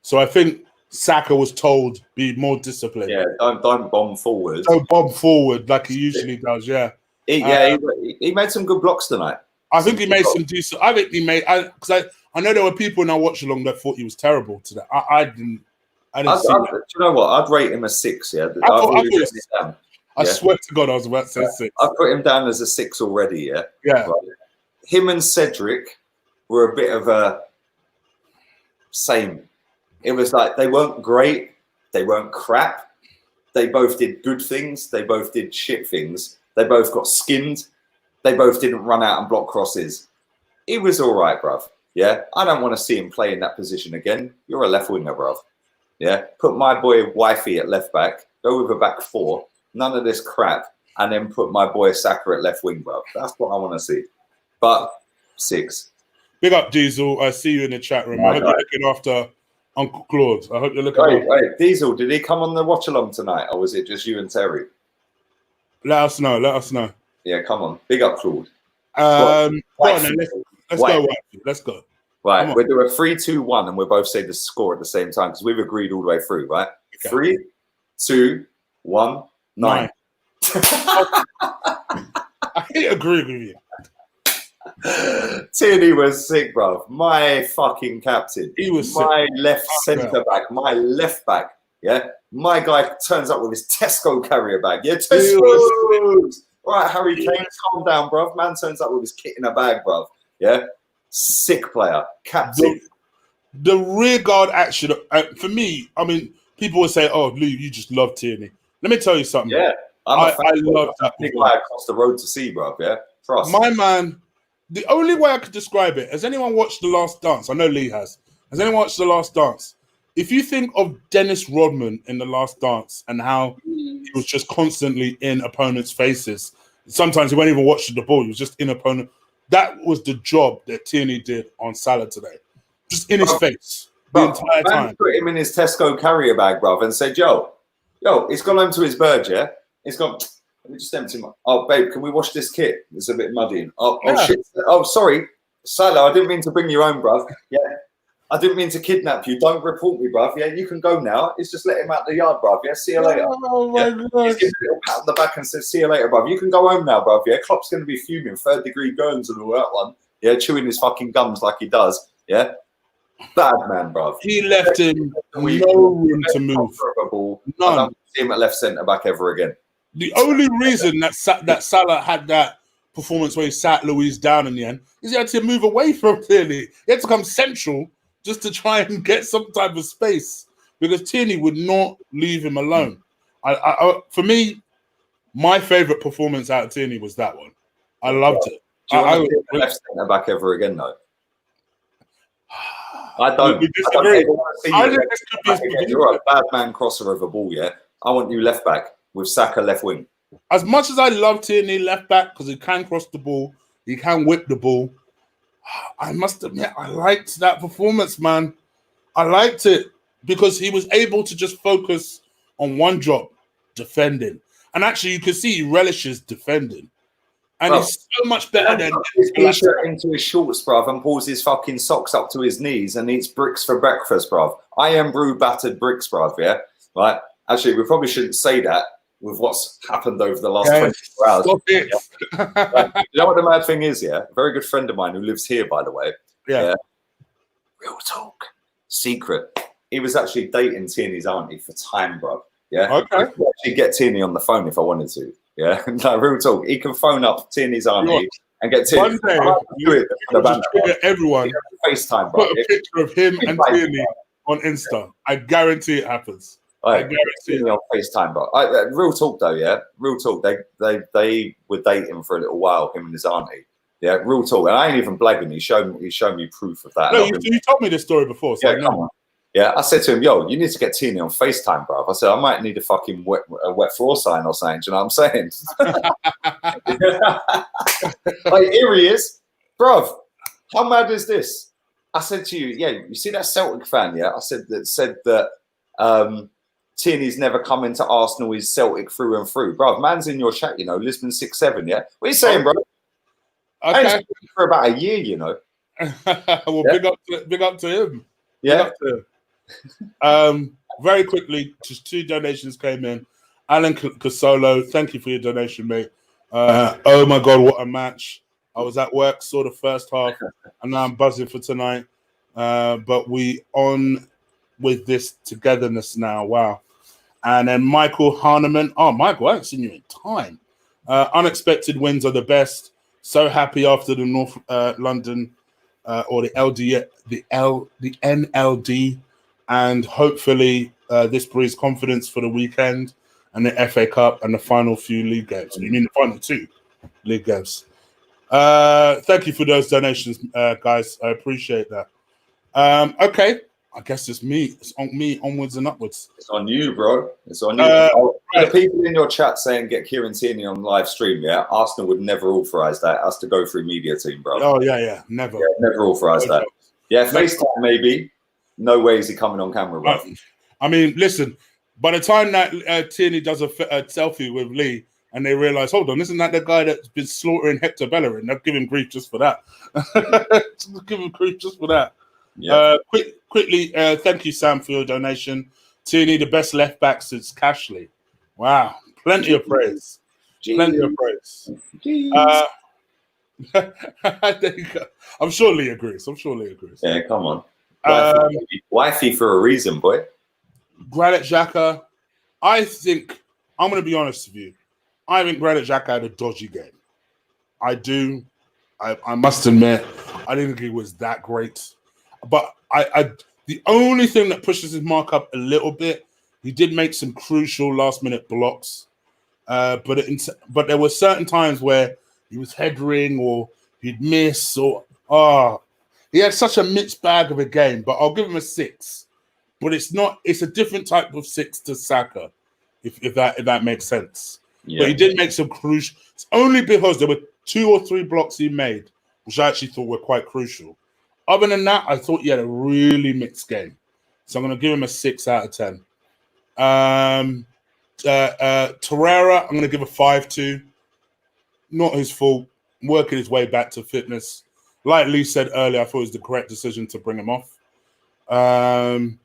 Speaker 1: So I think Saka was told be more disciplined.
Speaker 2: Yeah, don't bomb forward.
Speaker 1: Don't bomb forward like he usually does. Yeah.
Speaker 2: He made some good blocks tonight.
Speaker 1: I think he made some decent. I think he made because I know there were people in our watch along that thought he was terrible today. I didn't. Do
Speaker 2: you know what? I'd rate him a 6. Yeah,
Speaker 1: I swear to God, I was about to say 6.
Speaker 2: I put him down as a 6 already. Yeah.
Speaker 1: Yeah.
Speaker 2: Right. Him and Cedric were a bit of a same. It was like they weren't great. They weren't crap. They both did good things. They both did shit things. They both got skinned. They both didn't run out and block crosses. He was all right, bruv. Yeah, I don't want to see him play in that position again. You're a left winger, bruv. Yeah, put my boy Wifey at left back. Go with a back 4. None of this crap, and then put my boy Saka at left wing, bruv. That's what I want to see. But 6.
Speaker 1: Big up, Diesel. I see you in the chat room. I hope you're looking after Uncle Claude. I hope you're looking after.
Speaker 2: Wait, Diesel, did he come on the watch along tonight, or was it just you and Terry?
Speaker 1: Let us know. Let us know.
Speaker 2: Yeah, come on. Big up, Claude.
Speaker 1: Let's go.
Speaker 2: Right, we'll do a 3-2-1, and we'll both say the score at the same time because we've agreed all the way through, right? Okay. 3, 2, 1, 9.
Speaker 1: I agree with you.
Speaker 2: Tierney was sick, bro. My fucking captain.
Speaker 1: He was
Speaker 2: my
Speaker 1: sick.
Speaker 2: Left centre back. My left back. Yeah. My guy turns up with his Tesco carrier bag. Yeah, Tesco. All right, Harry Kane, calm down, bro. Man turns up with his kit in a bag, bro. Yeah. Sick player. Captain.
Speaker 1: The rear guard action, for me, I mean, people will say, oh, Lou, you just love Tierney. Let me tell you something.
Speaker 2: Yeah.
Speaker 1: I love that.
Speaker 2: Big guy across the road to see, bro. Yeah. Trust.
Speaker 1: My man, the only way I could describe it, has anyone watched The Last Dance? I know Lee has. Has anyone watched The Last Dance? If you think of Dennis Rodman in The Last Dance and how he was just constantly in opponents' faces, sometimes he won't even watch the ball, he was just in opponent. That was the job that Tierney did on Salah today. Just in his face the entire time.
Speaker 2: Put him in his Tesco carrier bag, bruv, and said, yo, he's gone home to his bird, yeah? He's gone, let me just empty him. Oh, babe, can we wash this kit? It's a bit muddy. Oh, shit. Oh, sorry. Salah, I didn't mean to bring you home, bruv. Yeah. I didn't mean to kidnap you. Don't report me, bruv. Yeah, you can go now. It's just let him out the yard, bruv. Yeah, see you later.
Speaker 1: Oh, my God.
Speaker 2: He's giving a little pat on the back and says, see you later, bruv. You can go home now, bruv. Yeah, Klopp's going to be fuming. 3rd-degree burns and all that one. Yeah, chewing his fucking gums like he does. Yeah. Bad man, bruv.
Speaker 1: He left him no room to move.
Speaker 2: None. I don't see him at left centre-back ever again.
Speaker 1: The only reason that Salah had that performance where he sat Luiz down in the end is he had to move away from Tierney. He had to come central just to try and get some type of space because Tierney would not leave him alone. For me, my favourite performance out of Tierney was that one. I loved it.
Speaker 2: Do you want to see left centre back ever again, though? I don't.
Speaker 1: We disagree.
Speaker 2: You're a bad man crosser of a ball, yeah? I want you left back with Saka left wing.
Speaker 1: As much as I love Tierney left back because he can cross the ball, he can whip the ball, I must admit, I liked that performance, man. I liked it because he was able to just focus on one job, defending. And actually, you can see he relishes defending. And he's so much better than
Speaker 2: his t-shirt into his shorts, bruv, and pulls his fucking socks up to his knees and eats bricks for breakfast, bruv. I am brew battered bricks, bruv, yeah? Right? Actually, we probably shouldn't say that with what's happened over the last 24 hours.
Speaker 1: Stop it.
Speaker 2: Yeah. You know what the mad thing is, yeah? A very good friend of mine who lives here, by the way.
Speaker 1: Yeah.
Speaker 2: Real talk. Secret. He was actually dating Tierney's auntie for time, bruv. Yeah?
Speaker 1: Okay.
Speaker 2: I could actually get Tierney on the phone if I wanted to. Yeah, no, real talk. He can phone up Tierney's auntie and get Tierney.
Speaker 1: One day, you trigger everyone.
Speaker 2: FaceTime, bro.
Speaker 1: Put a picture of him and Tierney on Insta. I guarantee it happens.
Speaker 2: Right, on FaceTime, bro. Real talk though, yeah. Real talk. They were dating for a little while, him and his auntie. Yeah, real talk. And I ain't even blagging. He showed me proof of that.
Speaker 1: No, you told me this story before. So
Speaker 2: yeah, come on. Yeah, I said to him, yo, you need to get Tierney on FaceTime, bro. I said, I might need a fucking wet floor sign or something. Do you know what I'm saying? Like, here he is. Bro, how mad is this? I said to you, yeah, you see that Celtic fan, yeah? I said that Tierney's never come into Arsenal, he's Celtic through and through. Bro, man's in your chat, you know, Lisbon 6-7, yeah? What are you saying, bro? Okay. I ain't for about a year, you know.
Speaker 1: Well, yeah. big up to him.
Speaker 2: Yeah.
Speaker 1: Very quickly, just 2 donations came in. Alan Casolo, thank you for your donation, mate. Oh my God, what a match! I was at work, saw the first half, and now I'm buzzing for tonight. But we on with this togetherness now. Wow. And then Michael Hahnemann. Oh, Michael, I haven't seen you in time. Unexpected wins are the best. So happy after the North London or the NLD. And hopefully this breeds confidence for the weekend and the FA Cup and the final few league games. You mean the final 2 league games? Thank you for those donations, guys. I appreciate that. Okay, I guess it's me. It's on me, onwards and upwards.
Speaker 2: It's on you, bro. It's on you. The people in your chat saying get Kieran Tierney on live stream, yeah? Arsenal would never authorise that. It has to go through media team, bro.
Speaker 1: Oh, yeah. Never.
Speaker 2: Yeah, never authorise that. Yeah, FaceTime maybe. No way is he coming on camera, bro.
Speaker 1: I mean, listen, by the time that Tierney does a selfie with Lee and they realise, hold on, isn't that the guy that's been slaughtering Hector Bellerin? They'll give him grief just for that. Give him grief just for that. Yeah. Quickly, thank you, Sam, for your donation. Tierney, the best left back since Cashley. Wow, plenty of praise. Plenty of praise. There you go. I'm sure Lee agrees.
Speaker 2: Yeah, come on. Wifey for a reason, boy.
Speaker 1: Granit Xhaka, I think, I'm going to be honest with you. I think Granit Xhaka had a dodgy game. I do. I must admit, I didn't think he was that great. But the only thing that pushes his mark up a little bit, he did make some crucial last-minute blocks. But there were certain times where he was headering or he'd miss or he had such a mixed bag of a game. But I'll give him a 6. But it's a different type of 6 to Saka, if that makes sense. Yeah. But he did make some crucial. It's only because there were 2 or 3 blocks he made, which I actually thought were quite crucial. Other than that, I thought he had a really mixed game. So I'm going to give him a 6 out of 10. Torreira, I'm going to give a 5 to. Not his fault. Working his way back to fitness. Like Lee said earlier, I thought it was the correct decision to bring him off. On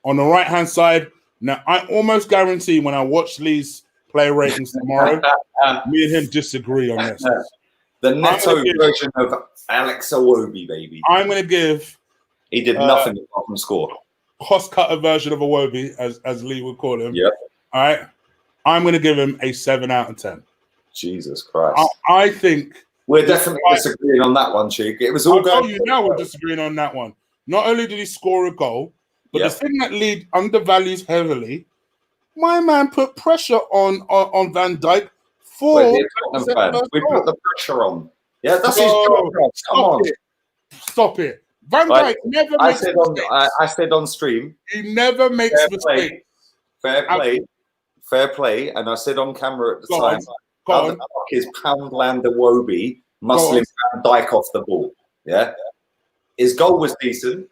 Speaker 1: the right-hand side, now I almost guarantee when I watch Lee's player ratings tomorrow, me and him disagree on this.
Speaker 2: The Neto version of Alex Iwobi, baby.
Speaker 1: I'm going to give...
Speaker 2: He did nothing apart from score.
Speaker 1: Cost-cutter version of Iwobi, as Lee would call him.
Speaker 2: Yep.
Speaker 1: All right? I'm going to give him a 7 out of 10.
Speaker 2: Jesus Christ.
Speaker 1: I think...
Speaker 2: We're definitely disagreeing on that one, Chig. It was all
Speaker 1: going... I'll tell you now we're disagreeing on that one. Not only did he score a goal, but the thing that Lee undervalues heavily, my man put pressure on Van Dijk for...
Speaker 2: We put the pressure on. Yeah, that's his job. Come on.
Speaker 1: Stop it. Van Dijk never makes mistakes.
Speaker 2: I said on stream...
Speaker 1: He never makes mistakes.
Speaker 2: Fair play. And I said on camera at the time... How the fuck is Poundland Iwobi muscling Van Dijk off the ball? Yeah? His goal was decent.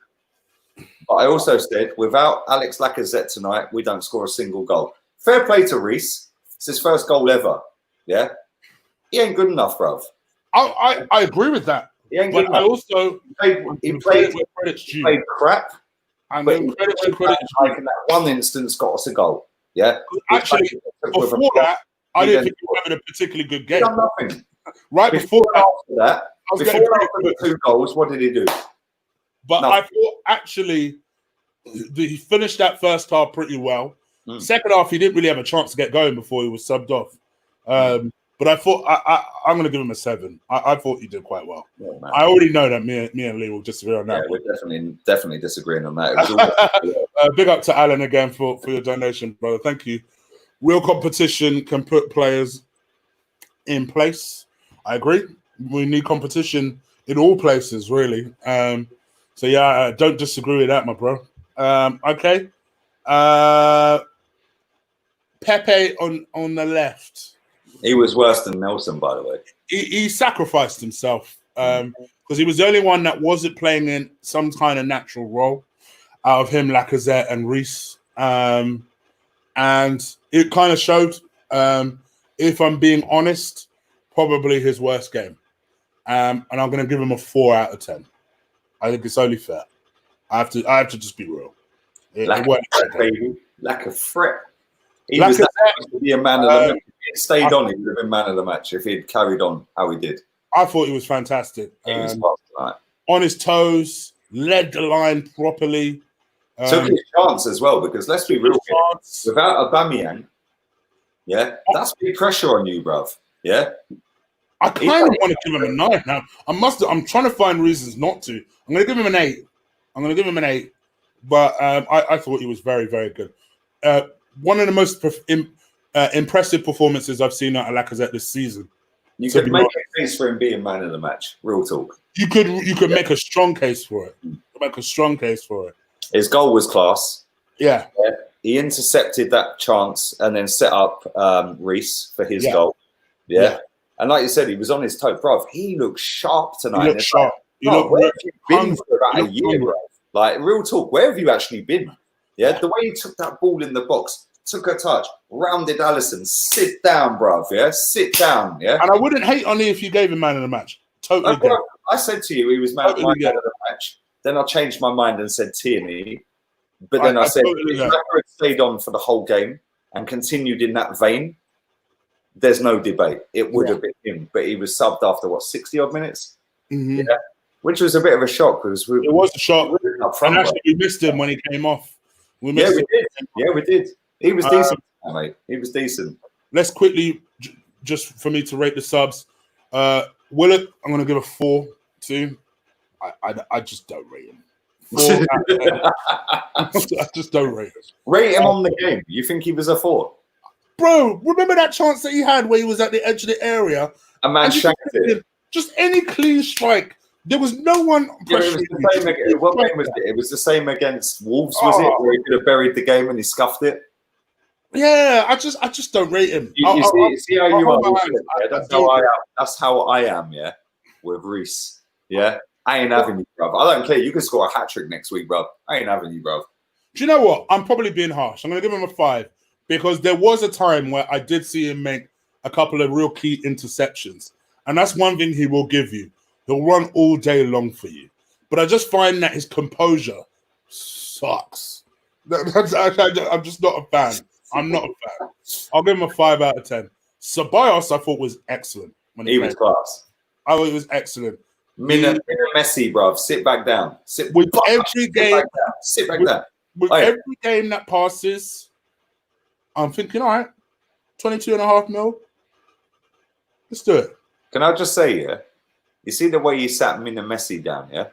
Speaker 2: But I also said, without Alex Lacazette tonight, we don't score a single goal. Fair play to Reece. It's his first goal ever. Yeah? He ain't good enough, bruv.
Speaker 1: I agree with that.
Speaker 2: He ain't good enough.
Speaker 1: I also...
Speaker 2: He played crap.
Speaker 1: And
Speaker 2: but in that one instance, got us a goal. Yeah?
Speaker 1: Actually, before that, I didn't think he was having a particularly good game.
Speaker 2: He done nothing.
Speaker 1: Right before
Speaker 2: that, after the 2 goals, what did he do?
Speaker 1: But I thought actually he finished that first half pretty well. Second half, he didn't really have a chance to get going before he was subbed off. But I thought I'm going to give him a 7. I thought he did quite well.
Speaker 2: Oh,
Speaker 1: I already know that me and Lee will disagree on that.
Speaker 2: Yeah, we're definitely disagreeing on that. It was
Speaker 1: big up to Alan again for your donation, brother. Thank you. Real competition can put players in place. I agree. We need competition in all places, really. So yeah, I don't disagree with that, my bro. Okay. Pepe on the left.
Speaker 2: He was worse than Nelson, by the way.
Speaker 1: He sacrificed himself because he was the only one that wasn't playing in some kind of natural role out of him, Lacazette and Reece. And it kind of showed, if I'm being honest, probably his worst game. And I'm going to give him a 4 out of 10. I think it's only fair. I have to just be real.
Speaker 2: Like a threat. He was supposed to be a man of the match. If he had stayed on, he would have been man of the match if he had carried on how he did.
Speaker 1: I thought he was fantastic.
Speaker 2: He was fast tonight.
Speaker 1: On his toes, led the line properly.
Speaker 2: Took his chance as well, because let's be real here. Without Aubameyang, yeah, that's big pressure on you, bruv. Yeah.
Speaker 1: I kind of want to give him a 9 now. I'm trying to find reasons not to. I'm going to give him an 8. But I thought he was very, very good. One of the most impressive performances I've seen out of Lacazette this season.
Speaker 2: You could make a case for him being man of the match. Real talk.
Speaker 1: You could make a strong case for it.
Speaker 2: His goal was class.
Speaker 1: Yeah.
Speaker 2: He intercepted that chance and then set up Reece for his goal. Yeah. And like you said, he was on his toe, bruv. He looked sharp tonight.
Speaker 1: He looked sharp.
Speaker 2: Where have you been for about a year, bruv? Like, real talk, where have you actually been? Yeah, the way he took that ball in the box, took a touch, rounded Alisson, sit down, bruv, yeah? Sit down, yeah?
Speaker 1: And I wouldn't hate on it if you gave him man of the match. Totally.
Speaker 2: I said to you he was man of the match. Then I changed my mind and said Tierney. But then I said, if Lacazette had stayed on for the whole game and continued in that vein, there's no debate. It would have been him. But he was subbed after, 60-odd minutes?
Speaker 1: Mm-hmm.
Speaker 2: Yeah. Which was a bit of a shock because
Speaker 1: it was a shock. And actually, we missed him when he came off.
Speaker 2: We did. Yeah, we did. He was decent, mate. He was decent.
Speaker 1: Let's quickly, just for me to rate the subs. Willock, I'm going to give a 4 to. I just don't rate him. 4 out of 10. I just don't rate him.
Speaker 2: Rate him on the game. You think he was a 4?
Speaker 1: Bro, remember that chance that he had where he was at the edge of the area?
Speaker 2: A man shanked it.
Speaker 1: Just any clean strike. There was no one pressuring him.
Speaker 2: What game was it? It was the same against Wolves, was it? Where he could have buried the game and he scuffed it?
Speaker 1: Yeah, I just don't rate him.
Speaker 2: You see how you are? That's how I am, yeah, with Reece. Yeah? I ain't having you, bruv. I don't care. You can score a hat-trick next week, bruv. I ain't having you, bruv.
Speaker 1: Do you know what? I'm probably being harsh. I'm going to give him a 5 because there was a time where I did see him make a couple of real key interceptions. And that's one thing he will give you. He'll run all day long for you. But I just find that his composure sucks. I'm just not a fan. I'm not a fan. I'll give him a 5 out of 10. Ceballos, I thought, was excellent. When
Speaker 2: he was class.
Speaker 1: I thought he was excellent.
Speaker 2: Mina Messi, bruv. Sit back down. Sit back down.
Speaker 1: With every game that passes, I'm thinking, all right, 22.5 mil. Let's do it.
Speaker 2: Can I just say, yeah? You see the way you sat Mina Messi down, yeah?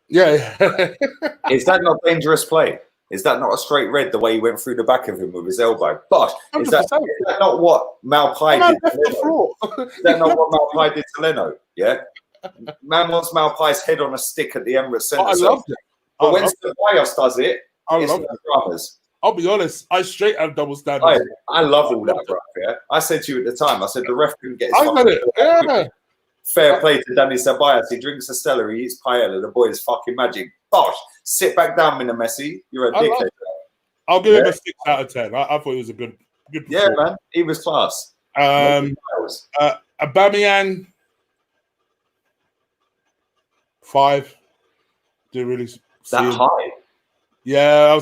Speaker 1: Yeah.
Speaker 2: Is that not dangerous play? Is that not a straight red, the way he went through the back of him with his elbow? But is that not what Malpai did to Leno? Is that not what Malpai did to Leno? Yeah? Man wants Malpai's head on a stick at the Emirates Centre.
Speaker 1: I loved it.
Speaker 2: But when Ceballos does it, it's not dramas.
Speaker 1: I'll be honest, I straight have double standards.
Speaker 2: I love all that, bro. Yeah? I said to you at the time, I said the ref couldn't get his
Speaker 1: Yeah.
Speaker 2: Fair play to Danny Ceballos. He drinks a Stella, he eats paella. The boy is fucking magic. Bosh, sit back down, Mina Messi. You're a dickhead.
Speaker 1: I'll give him a 6 out of 10. I thought it was a good
Speaker 2: yeah, man. He was class.
Speaker 1: Aubameyang, 5. Didn't really see
Speaker 2: that high.
Speaker 1: Yeah,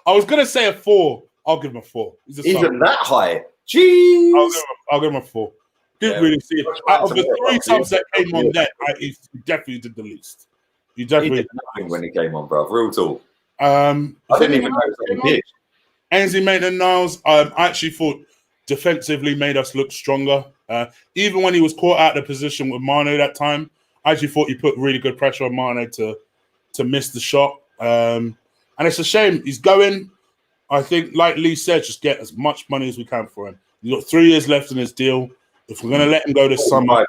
Speaker 1: I was gonna say a 4. I'll give him a 4.
Speaker 2: Even that high. Jeez.
Speaker 1: I'll give him a 4. Didn't really see it. Out of the 3 subs that came on there, he definitely did the least. He definitely
Speaker 2: did nothing when he came on, bro. Real talk.
Speaker 1: I
Speaker 2: didn't even know he did.
Speaker 1: Ainsley Maitland-Niles, I actually thought defensively made us look stronger. Even when he was caught out of the position with Mane that time, I actually thought he put really good pressure on Mane to miss the shot. And it's a shame. He's going, I think, like Lee said, just get as much money as we can for him. He's got 3 years left in his deal. If we're going to let him go this summer,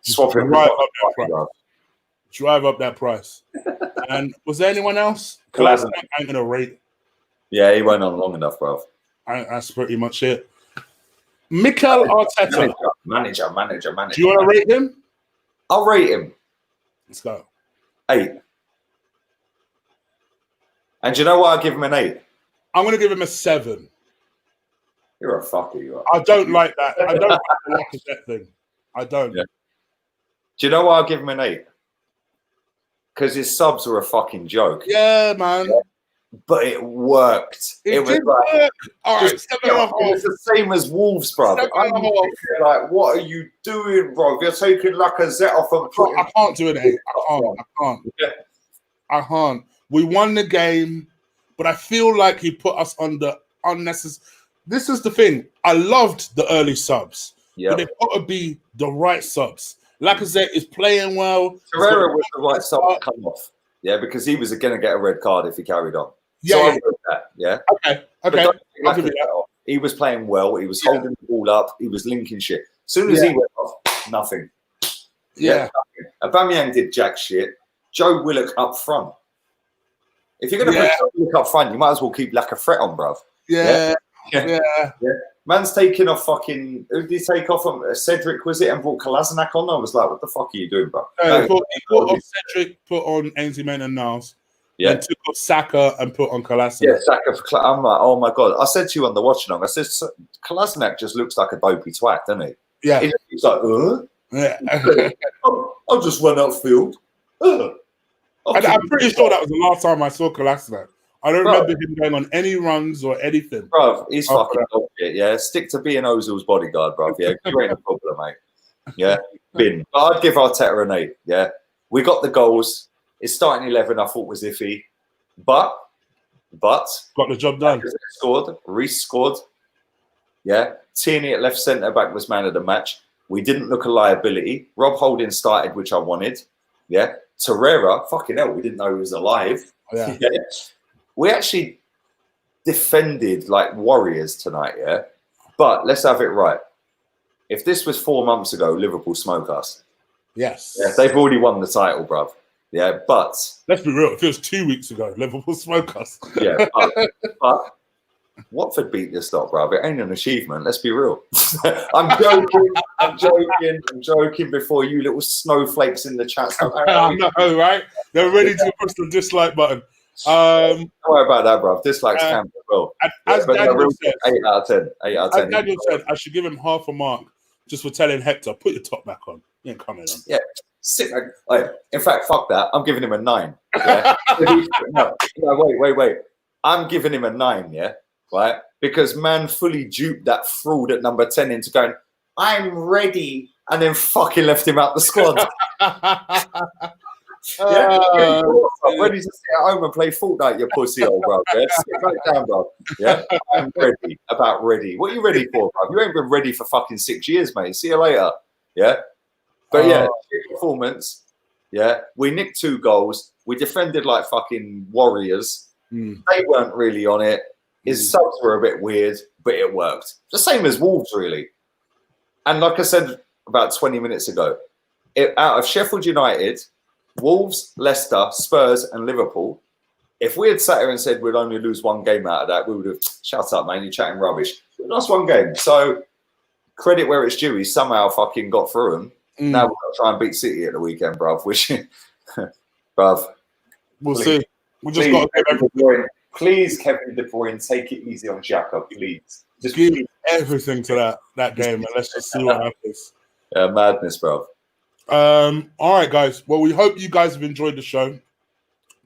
Speaker 2: swap him,
Speaker 1: drive up that price. And was there anyone else? Kolasinac ain't going to rate.
Speaker 2: Yeah, he went on long enough, bro.
Speaker 1: That's pretty much it. Mikel Arteta.
Speaker 2: Manager.
Speaker 1: Do you want to rate him?
Speaker 2: I'll rate him.
Speaker 1: Let's go.
Speaker 2: 8. And do you know why I give him an 8?
Speaker 1: I'm going to give him a 7.
Speaker 2: You're a fucker, you are.
Speaker 1: I don't like that. I don't like that thing. I don't.
Speaker 2: Yeah. Do you know why I give him an 8? Because his subs were a fucking joke.
Speaker 1: Yeah, man.
Speaker 2: Yeah. But it worked.
Speaker 1: It was like, work. All right, 7.5.
Speaker 2: It was the same as Wolves, brother. I'm like, what are you doing, bro? You're taking Lacazette off and putting...
Speaker 1: I can't do an 8. I can't.
Speaker 2: Yeah.
Speaker 1: I can't. We won the game, but I feel like he put us under unnecessary. This is the thing. I loved the early subs, but they've got to be the right subs. Lacazette is playing well.
Speaker 2: Torreira was the right sub to come off. Yeah, because he was going to get a red card if he carried on.
Speaker 1: Yeah,
Speaker 2: so I wrote that. Yeah.
Speaker 1: Okay.
Speaker 2: I'll give you that. He was playing well. He was holding the ball up. He was linking shit. As soon as he went off, nothing.
Speaker 1: Yeah.
Speaker 2: Nothing. Aubameyang did jack shit. Joe Willock up front. If you're going to put Joe Willock up front, you might as well keep Lacazette on, bruv.
Speaker 1: Yeah.
Speaker 2: Man's taking off fucking. Who did he take off? Cedric, was it? And brought Kolasinac on. I was like, what the fuck are you doing, bro?
Speaker 1: He put on Cedric, put on Ainsley Maitland-Niles. Yeah. And took off Saka and put on Kolasinac.
Speaker 2: Yeah, Saka. I'm like, oh my God. I said to you on the watch along, I said, Kolasinac just looks like a dopey twat, doesn't he?
Speaker 1: Yeah.
Speaker 2: He's like,
Speaker 1: Yeah.
Speaker 2: I'll just run outfield.
Speaker 1: I'm pretty sure that was the last time I saw Kolasinac. I don't remember him going on any runs or anything.
Speaker 2: Bro, he's fucking shit, yeah. Stick to being Ozil's bodyguard, bro. Yeah, you ain't a problem, mate. Yeah, bin. But I'd give Arteta an 8, yeah. We got the goals. His starting 11, I thought, was iffy. But
Speaker 1: got the job done.
Speaker 2: Scored. Reece scored. Yeah. Tierney at left centre-back was man of the match. We didn't look a liability. Rob Holding started, which I wanted. Yeah. Torreira, fucking hell, we didn't know he was alive.
Speaker 1: Yeah.
Speaker 2: We actually defended like warriors tonight, yeah? But let's have it right. If this was 4 months ago, Liverpool smoke us.
Speaker 1: Yes.
Speaker 2: Yeah, they've already won the title, bruv. Yeah, but...
Speaker 1: Let's be real. If it was 2 weeks ago, Liverpool smoke us.
Speaker 2: Yeah, but Watford beat this lot, bruv. It ain't an achievement. Let's be real. I'm joking before you little snowflakes in the chat.
Speaker 1: I know, right? They're ready to push the dislike button.
Speaker 2: Don't worry about that, bro. Dislikes can as well.
Speaker 1: As Daniel said,
Speaker 2: 8 out of 10. 8 out of 10.
Speaker 1: As Daniel said, I should give him half a mark just for telling Hector, put your top back on. He ain't coming on.
Speaker 2: Yeah. In fact, fuck that. I'm giving him a 9. Yeah? no, wait. I'm giving him a 9, yeah? Right? Because man fully duped that fraud at number 10 into going, I'm ready, and then fucking left him out the squad. Ready to sit at home and play Fortnite, you pussy old bro. Yeah? Sit back down, bro. Yeah, I'm ready. About ready. What are you ready for, bro? You ain't been ready for fucking 6 years, mate. See you later. Yeah, but yeah, performance. Yeah, we nicked 2 goals. We defended like fucking warriors. They weren't really on it. His subs were a bit weird, but it worked. The same as Wolves, really. And like I said about 20 minutes ago, out of Sheffield United, Wolves, Leicester, Spurs, and Liverpool, if we had sat here and said we'd only lose 1 game out of that, we would have shut up, man. You're chatting rubbish. We lost 1 game. So credit where it's due. He somehow fucking got through them. Now we've got to try and beat City at the weekend, bruv. Which, bruv.
Speaker 1: We'll see. We just got to give
Speaker 2: Please, Kevin De Bruyne, take it easy on Xhaka, please.
Speaker 1: Just give everything to that game, and let's just see what happens.
Speaker 2: Yeah, madness, bro.
Speaker 1: All right, guys. Well, we hope you guys have enjoyed the show.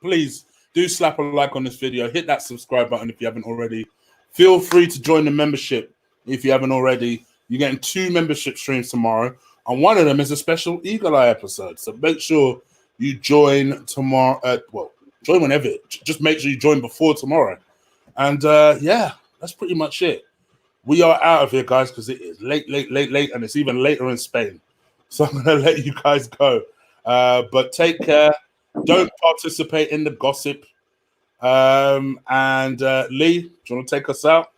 Speaker 1: Please do slap a like on this video. Hit that subscribe button if you haven't already. Feel free to join the membership if you haven't already. You're getting 2 membership streams tomorrow, and one of them is a special Eagle Eye episode. So make sure you join tomorrow. Join whenever. Just make sure you join before tomorrow. And yeah, that's pretty much it. we are out of here, guys, because it is late, and it's even later in Spain. So I'm going to let you guys go. But take care. Don't participate in the gossip. And Lee, do you want to take us out?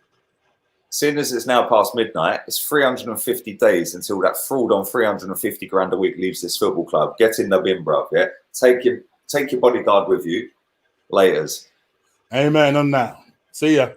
Speaker 2: Seeing as it's now past midnight, it's 350 days until that fraud on 350 grand a week leaves this football club. Get in the bin, bruv. Yeah, take your bodyguard with you. Laters.
Speaker 1: Amen on that. See ya.